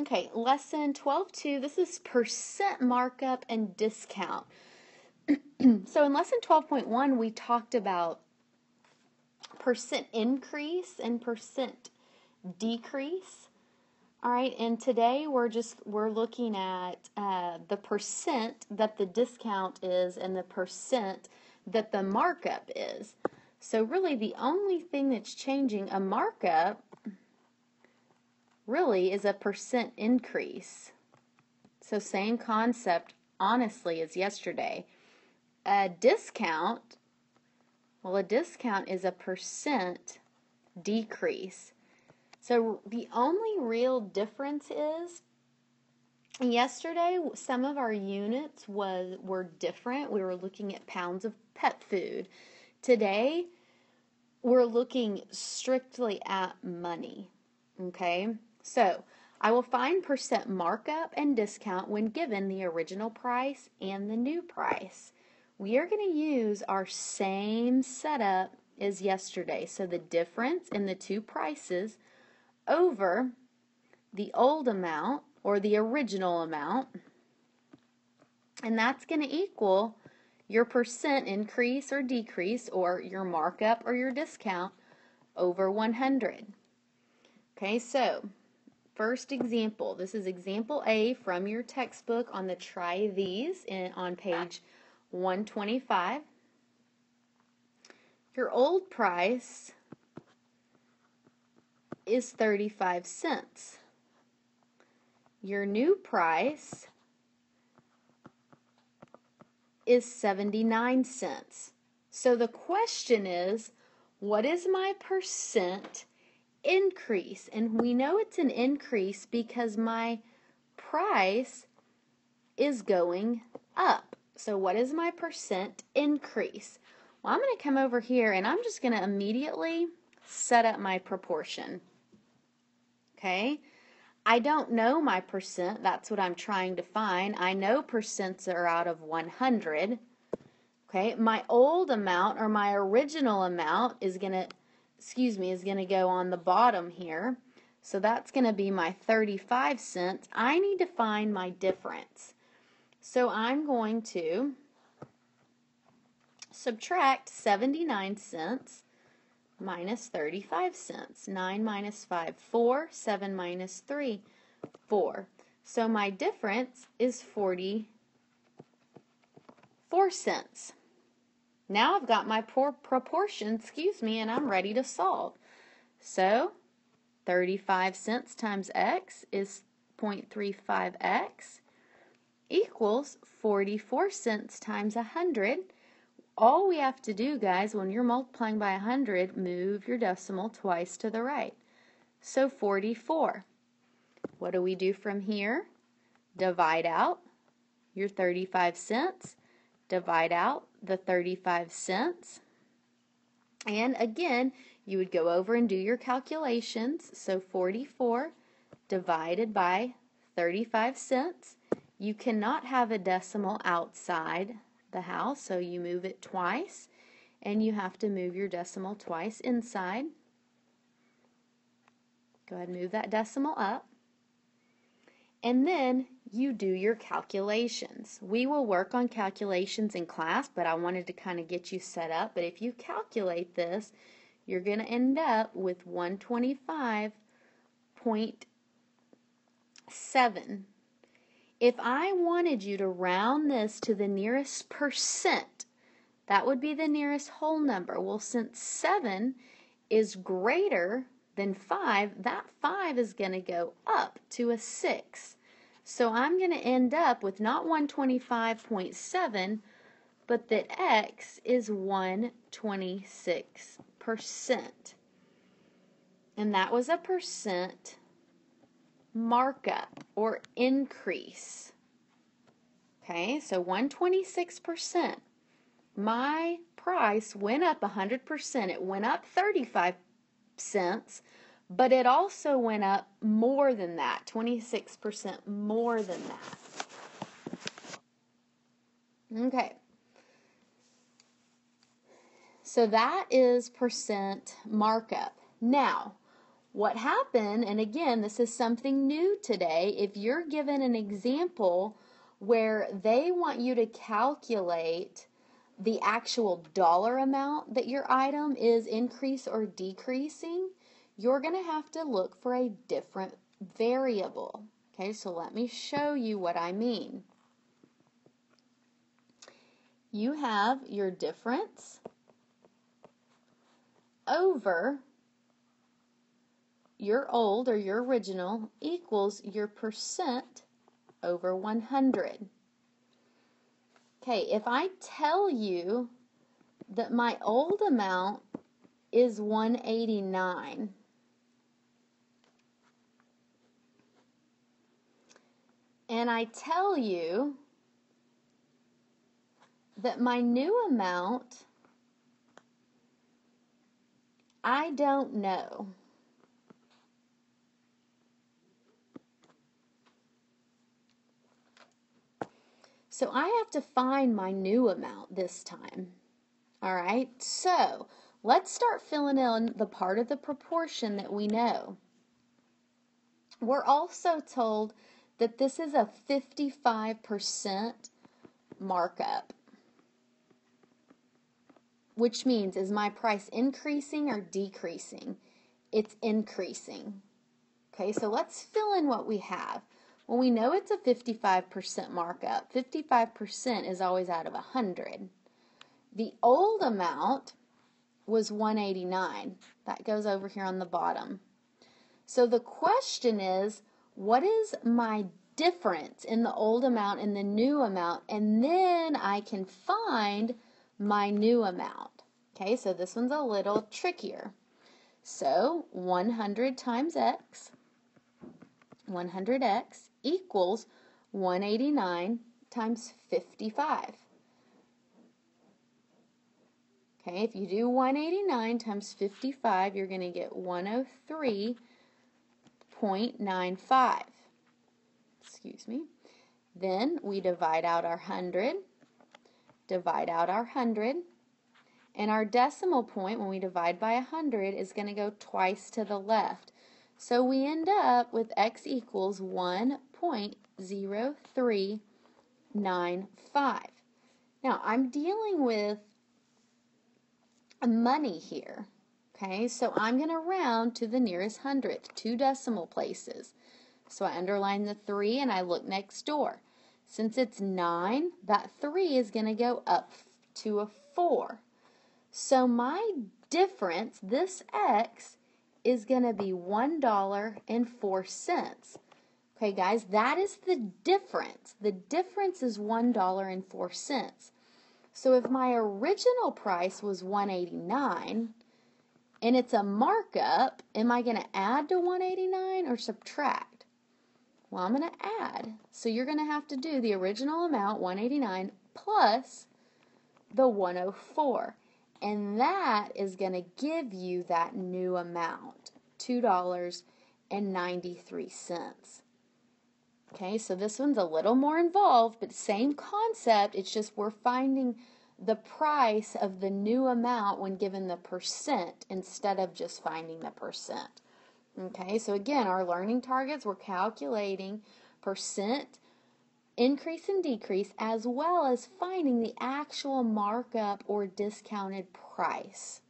Okay, lesson 12.2, this is percent markup and discount. So in lesson 12.1, we talked about percent increase and percent decrease. All right, and today we're looking at the percent that the discount is and the percent that the markup is. So really the only thing that's changing a markup really is a percent increase. So same concept, honestly, as yesterday. A discount, well, a discount is a percent decrease. So the only real difference is yesterday some of our units were different. We were looking at pounds of pet food. Today we're looking strictly at money. Okay? So I will find percent markup and discount when given the original price and the new price. We are going to use our same setup as yesterday. So the difference in the two prices over the old amount or the original amount, and that's going to equal your percent increase or decrease or your markup or your discount over 100. Okay, so first example, this is example A from your textbook on the Try These on page 125. Your old price is 35 cents. Your new price is 79 cents. So the question is, what is my percent increase? And we know it's an increase because my price is going up. So what is my percent increase? Well, I'm going to come over here and I'm just going to immediately set up my proportion. Okay? I don't know my percent. That's what I'm trying to find. I know percents are out of 100. Okay? My old amount or my original amount is going to go on the bottom here. So that's going to be my 35 cents. I need to find my difference. So I'm going to subtract 79 cents minus 35 cents. 9 minus 5, 4. 7 minus 3, 4. So my difference is 44 cents. Now I've got my proportion, and I'm ready to solve. So 35 cents times x is 0.35x equals 44 cents times 100. All we have to do, guys, when you're multiplying by 100, move your decimal twice to the right. So 44. What do we do from here? Divide out your 35 cents. Divide out the 35 cents. And again, you would go over and do your calculations. So 44 divided by 35 cents. You cannot have a decimal outside the house, so you move it twice, and you have to move your decimal twice inside. Go ahead and move that decimal up. And then you do your calculations. We will work on calculations in class, but I wanted to kind of get you set up. But if you calculate this, you're going to end up with 125.7. If I wanted you to round this to the nearest percent, that would be the nearest whole number. Well, since 7 is greater than 5, that 5 is going to go up to a 6. So I'm going to end up with not 125.7, but that x is 126%. And that was a percent markup or increase. Okay, so 126%. My price went up 100%. It went up 35 cents, but it also went up more than that, 26% more than that. Okay, so that is percent markup. Now, What happened, and again, this is something new today, if you're given an example where they want you to calculate the actual dollar amount that your item is increase or decreasing, you're going to have to look for a different variable. Okay, so let me show you what I mean. You have your difference over your old or your original equals your percent over 100. Okay, if I tell you that my old amount is 189, and I tell you that my new amount, I don't know. So I have to find my new amount this time. All right, so let's start filling in the part of the proportion that we know. We're also told that this is a 55% markup, which means, is my price increasing or decreasing? It's increasing. Okay, so let's fill in what we have. Well, we know it's a 55% markup. 55% is always out of 100. The old amount was 189. That goes over here on the bottom. So the question is, what is my difference in the old amount and the new amount? And then I can find my new amount. Okay, so this one's a little trickier. So 100 times x, 100x equals 189 times 55. Okay, if you do 189 times 55, you're going to get 103.95. Excuse me. Then we divide out our 100, divide out our 100, and our decimal point, when we divide by 100, is going to go twice to the left. So we end up with x equals 1.0395. Now, I'm dealing with money here. Okay, so I'm going to round to the nearest hundredth, 2 decimal places. So I underline the 3 and I look next door. Since it's 9, that 3 is going to go up to a 4. So my difference, this x, is going to be $1.04. Okay, guys, that is the difference. The difference is $1.04. So if my original price was $189 and it's a markup, am I going to add to $189 or subtract? Well, I'm going to add. So you're going to have to do the original amount, $189, plus the $104. And that is going to give you that new amount, $2.93. Okay, so this one's a little more involved, but same concept. It's just we're finding the price of the new amount when given the percent instead of just finding the percent. Okay, so again, our learning targets, we're calculating percent, increase and decrease, as well as finding the actual markup or discounted price.